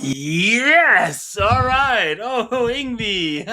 Yes! Alright! Oh, Yngwie!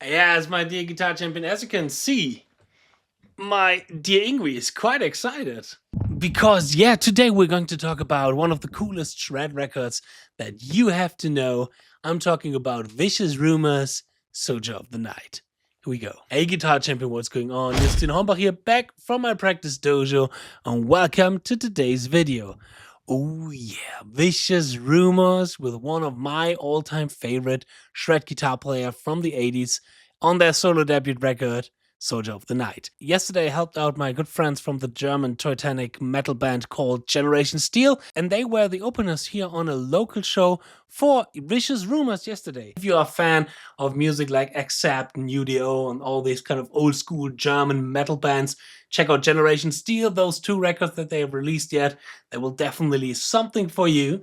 Yes, my dear guitar champion, as you can see, my dear Yngwie is quite excited. Because, yeah, today we're going to talk about one of the coolest shred records that you have to know. I'm talking about Vicious Rumours, Soldier of the Night. Here we go. Hey guitar champion, what's going on? Justin Hornbach here, back from my practice dojo, and welcome to today's video. Oh yeah, Vicious Rumours with one of my all-time favorite shred guitar player from the 80s on their solo debut record, Soldier of the Night. Yesterday I helped out my good friends from the German Teutonic metal band called Generation Steel, and they were the openers here on a local show for Vicious Rumours yesterday. If you are a fan of music like Accept and UDO and all these kind of old school German metal bands, check out Generation Steel, those two records that they have released yet. They will definitely something for you.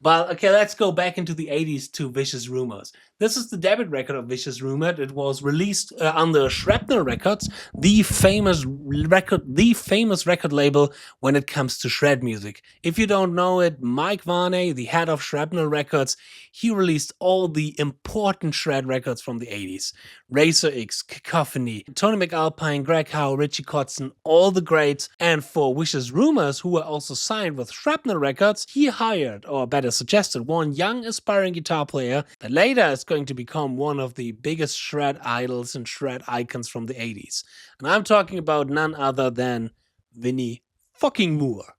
But okay, let's go back into the 80s to Vicious Rumours. This is the debut record of Vicious Rumours. It was released under Shrapnel Records, the famous record label when it comes to shred music. If you don't know it, Mike Varney, the head of Shrapnel Records, he released all the important shred records from the 80s. Razor X, Cacophony, Tony McAlpine, Greg Howe, Richie Kotzen, all the greats. And for Vicious Rumours, who were also signed with Shrapnel Records, he hired, or better suggested, one young aspiring guitar player that later is going to become one of the biggest shred idols and shred icons from the 80s. And I'm talking about none other than Vinnie fucking Moore.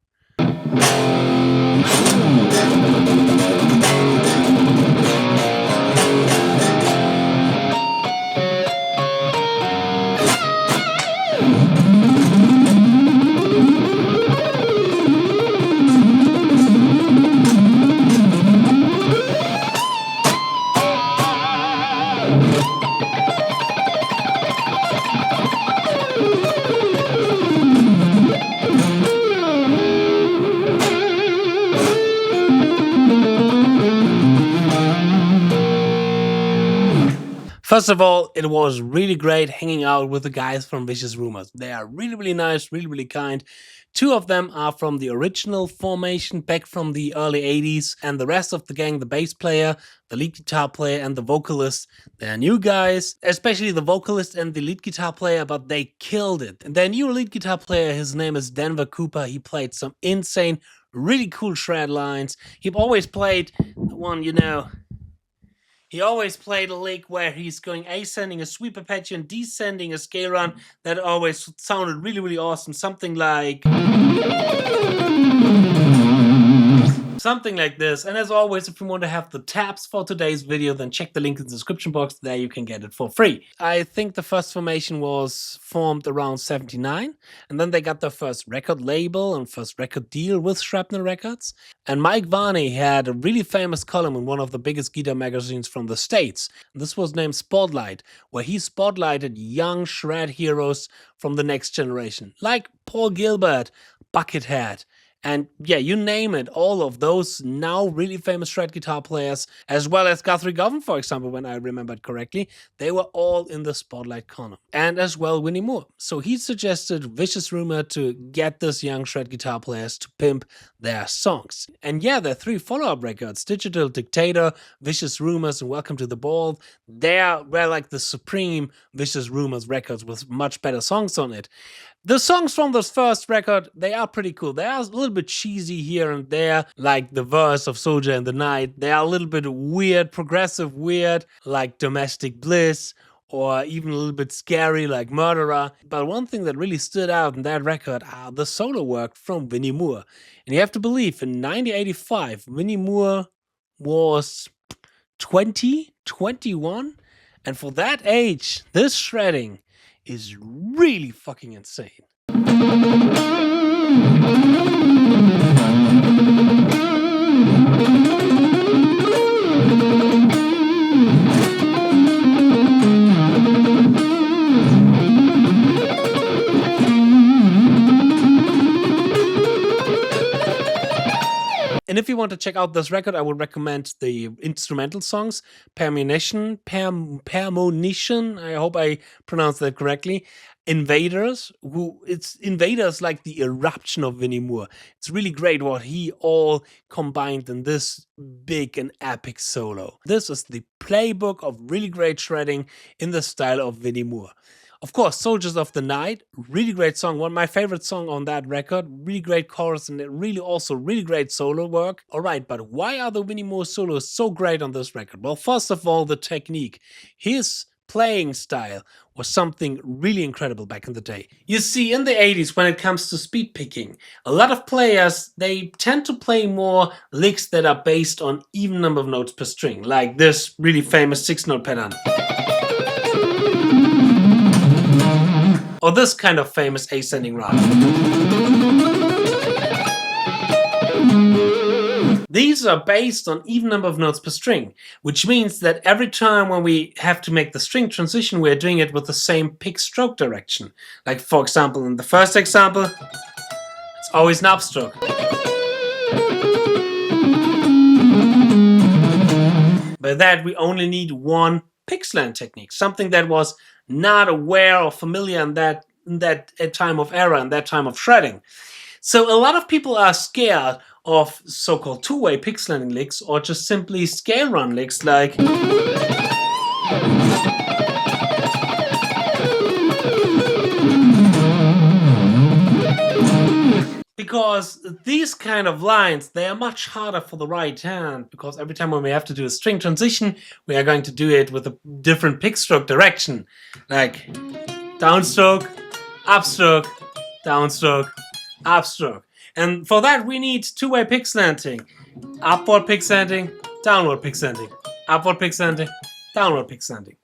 First of all, it was really great hanging out with the guys from Vicious Rumours. They are really, really nice, really, really kind. Two of them are from the original formation back from the early 80s, and the rest of the gang, the bass player, the lead guitar player, and the vocalist, they're new guys, especially the vocalist and the lead guitar player, but they killed it. And their new lead guitar player, his name is Denver Cooper. He played some insane, really cool shred lines. He always played the one, you know, he always played a lick where he's going ascending a sweep arpeggio and descending a scale run that always sounded really, really awesome. Something like this. And as always, if you want to have the tabs for today's video, then check the link in the description box. There you can get it for free. I think the first formation was formed around 79, and then they got their first record label and first record deal with Shrapnel Records. And Mike Varney had a really famous column in one of the biggest guitar magazines from the States. This was named Spotlight, where he spotlighted young shred heroes from the next generation, like Paul Gilbert, Buckethead, and yeah, you name it, all of those now really famous shred guitar players, as well as Guthrie Govan, for example, when I remembered correctly, they were all in the Spotlight column. And as well Vinnie Moore. So he suggested Vicious Rumour to get this young shred guitar players to pimp their songs. And yeah, their three follow-up records, Digital Dictator, Vicious Rumours, and Welcome to the Ball, they were like the supreme Vicious Rumours records with much better songs on it. The songs from this first record, they are pretty cool. They are a little bit cheesy here and there, like the verse of Soldier in the Night. They are a little bit weird, progressive weird, like Domestic Bliss, or even a little bit scary, like Murderer. But one thing that really stood out in that record are the solo work from Vinnie Moore. And you have to believe, in 1985, Vinnie Moore was 21, And for that age, this shredding is really fucking insane. And if you want to check out this record, I would recommend the instrumental songs, 𝙬𝙗𝙀, I hope I pronounced that correctly. Invaders, it's Invaders like the eruption of Vinnie Moore. It's really great what he all combined in this big and epic solo. This is the playbook of really great shredding in the style of Vinnie Moore. Of course, Soldiers of the Night, really great song, one of my favorite songs on that record, really great chorus and really also really great solo work. Alright, but why are the Vinnie Moore solos so great on this record? Well, first of all, the technique. His playing style was something really incredible back in the day. You see, in the 80s, when it comes to speed picking, a lot of players, they tend to play more licks that are based on even number of notes per string, like this really famous 6-note pattern. Or this kind of famous ascending run. These are based on even number of notes per string, which means that every time when we have to make the string transition, we're doing it with the same pick stroke direction. Like for example, in the first example, it's always an upstroke. By that, we only need one pick slant technique, something that was not aware or familiar in that time of era, in that time of shredding. So a lot of people are scared of so-called two-way pick slanting licks or just simply scale run licks like because these kind of lines, they are much harder for the right hand, because every time when we have to do a string transition, we are going to do it with a different pick stroke direction, like downstroke, upstroke, downstroke, upstroke. And for that we need two-way pick slanting, upward pick slanting, downward pick slanting, upward pick slanting, downward pick slanting.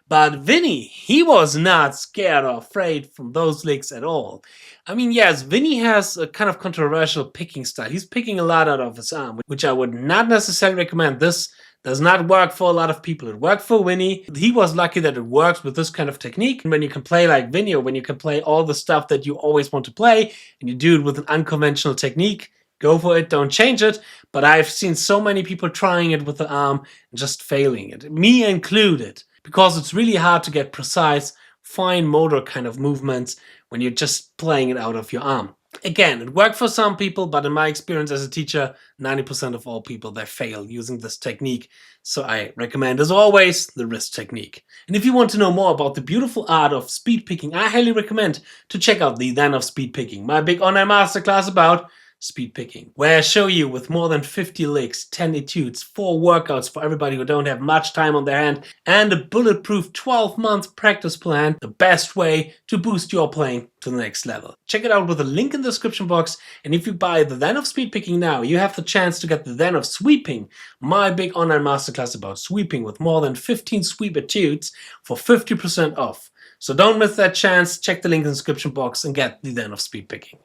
But Vinnie, he was not scared or afraid from those licks at all. I mean, yes, Vinnie has a kind of controversial picking style. He's picking a lot out of his arm, which I would not necessarily recommend. This does not work for a lot of people. It worked for Vinnie. He was lucky that it works with this kind of technique. When you can play like Vinnie, or when you can play all the stuff that you always want to play, and you do it with an unconventional technique, go for it, don't change it. But I've seen so many people trying it with the arm and just failing it, me included. Because it's really hard to get precise, fine motor kind of movements when you're just playing it out of your arm. Again, it worked for some people, but in my experience as a teacher, 90% of all people, they fail using this technique. So I recommend, as always, the wrist technique. And if you want to know more about the beautiful art of speed picking, I highly recommend to check out the ZEN of Speedpicking, my big online masterclass about speed picking, where I show you with more than 50 licks, 10 etudes, 4 workouts for everybody who don't have much time on their hand, and a bulletproof 12-month practice plan, the best way to boost your playing to the next level. Check it out with a link in the description box, and if you buy the ZEN of Speedpicking now, you have the chance to get the ZEN of Sweeping, my big online masterclass about sweeping with more than 15 sweep etudes for 50% off. So don't miss that chance, check the link in the description box and get the ZEN of Speedpicking.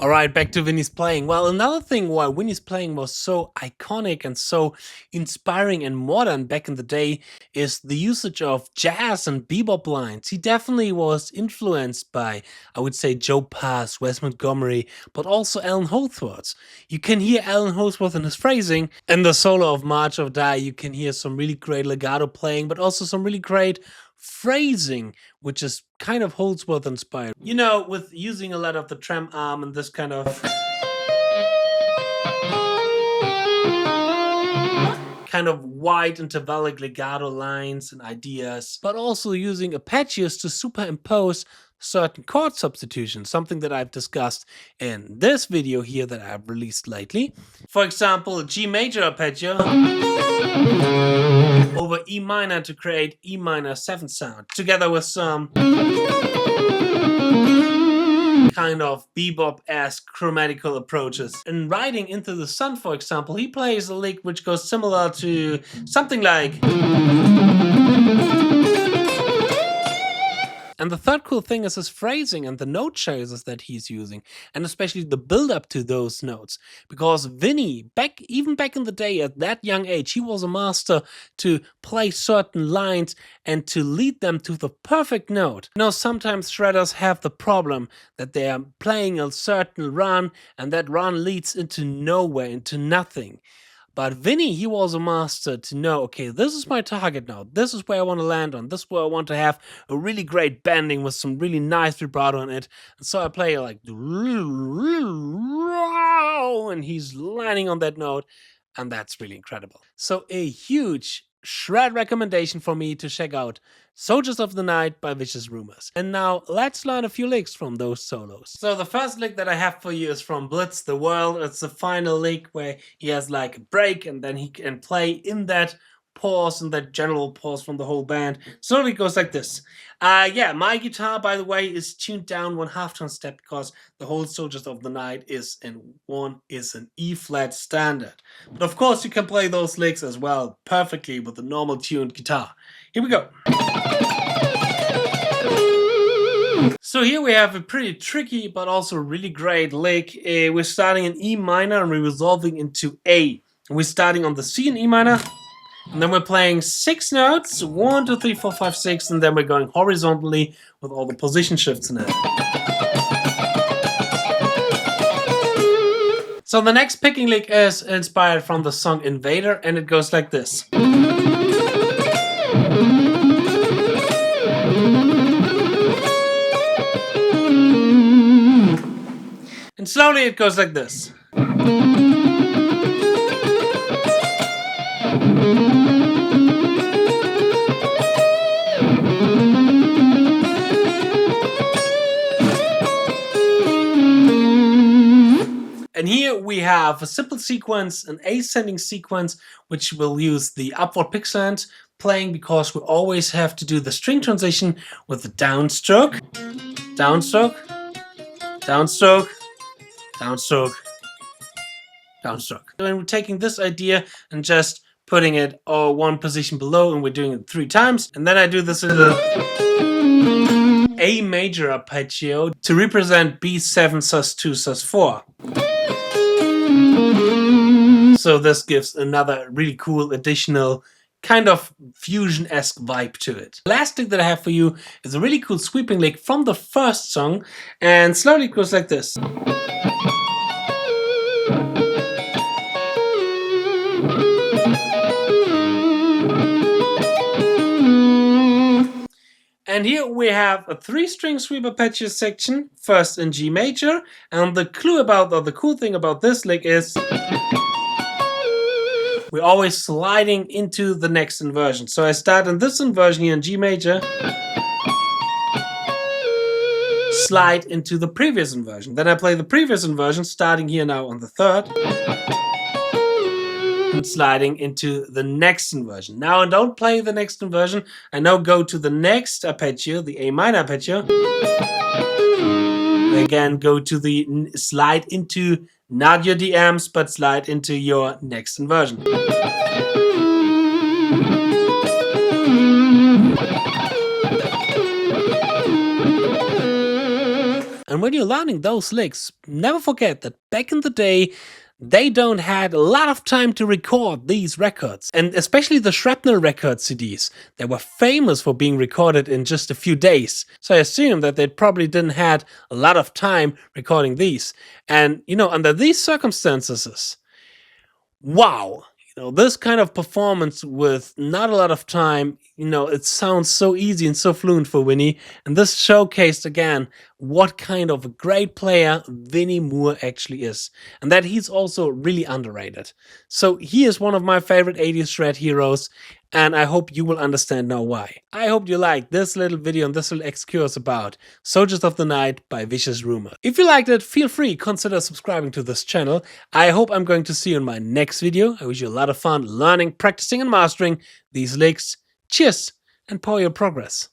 Alright, back to Vinnie's playing. Well, another thing why Vinnie's playing was so iconic and so inspiring and modern back in the day is the usage of jazz and bebop lines. He definitely was influenced by, I would say, Joe Pass, Wes Montgomery, but also Allan Holdsworth. You can hear Allan Holdsworth in his phrasing. In the solo of March of Die, you can hear some really great legato playing, but also some really great phrasing, which is kind of Holdsworth inspired. You know, with using a lot of the trem arm and this kind of wide intervallic legato lines and ideas, but also using arpeggios to superimpose certain chord substitutions, something that I've discussed in this video here that I've released lately. For example, G major arpeggio over E minor to create E minor 7th sound, together with some kind of bebop-esque chromatical approaches. In Riding Into the Sun, for example, he plays a lick which goes similar to something like And the third cool thing is his phrasing and the note choices that he's using, and especially the build-up to those notes. Because Vinnie, even back in the day at that young age, he was a master to play certain lines and to lead them to the perfect note. You know, sometimes shredders have the problem that they are playing a certain run, and that run leads into nowhere, into nothing. But Vinnie, he was a master to know, okay, this is my target now. This is where I want to land on. This is where I want to have a really great bending with some really nice vibrato on it. And so I play like, and he's landing on that note. And that's really incredible. So a huge shred recommendation for me to check out Soldiers of the Night by Vicious Rumors. And now let's learn a few licks from those solos. So the first lick that I have for you is from Blitz the World. It's the final lick where he has like a break and then he can play in that pause and that general pause from the whole band. So it goes like this. Yeah, my guitar, by the way, is tuned down 1/2 tone step because the whole Soldiers of the Night is an E flat standard. But of course you can play those licks as well perfectly with a normal tuned guitar. Here we go. So here we have a pretty tricky but also really great lick. We're starting in E minor and we're resolving into A. And we're starting on the C in E minor. And then we're playing 6 notes, 1, 2, 3, 4, 5, 6, and then we're going horizontally with all the position shifts in it. So the next picking lick is inspired from the song Invader, and it goes like this. And slowly it goes like this. And here we have a simple sequence, an ascending sequence, which will use the upward pixelant playing because we always have to do the string transition with the downstroke, downstroke, downstroke, downstroke, downstroke. And we're taking this idea and just putting it one position below, and we're doing it 3 times. And then I do this in the A major arpeggio to represent B7 sus2 sus4. So this gives another really cool additional kind of fusion-esque vibe to it. The last lick that I have for you is a really cool sweeping lick from the first song, and slowly it goes like this. And here we have a 3-string sweep arpeggio section, first in G major, and the clue about, or the cool thing about this lick is we're always sliding into the next inversion. So I start in this inversion here in G major, slide into the previous inversion. Then I play the previous inversion, starting here now on the 3rd, and sliding into the next inversion. Now I don't play the next inversion, I now go to the next arpeggio, the A minor arpeggio. Again, go to the slide into not your DMs, but slide into your next inversion. And when you're learning those licks, never forget that back in the day, they don't had a lot of time to record these records. And especially the Shrapnel record CDs. They were famous for being recorded in just a few days. So I assume that they probably didn't had a lot of time recording these. And, you know, under these circumstances, wow. You know, this kind of performance with not a lot of time, you know, it sounds so easy and so fluent for Vinnie. And this showcased again what kind of a great player Vinnie Moore actually is. And that he's also really underrated. So he is one of my favorite 80s shred heroes. And I hope you will understand now why. I hope you liked this little video and this little excursus about Soldiers of the Night by Vicious Rumors. If you liked it, feel free, consider subscribing to this channel. I hope I'm going to see you in my next video. I wish you a lot of fun learning, practicing and mastering these licks. Cheers and power your progress.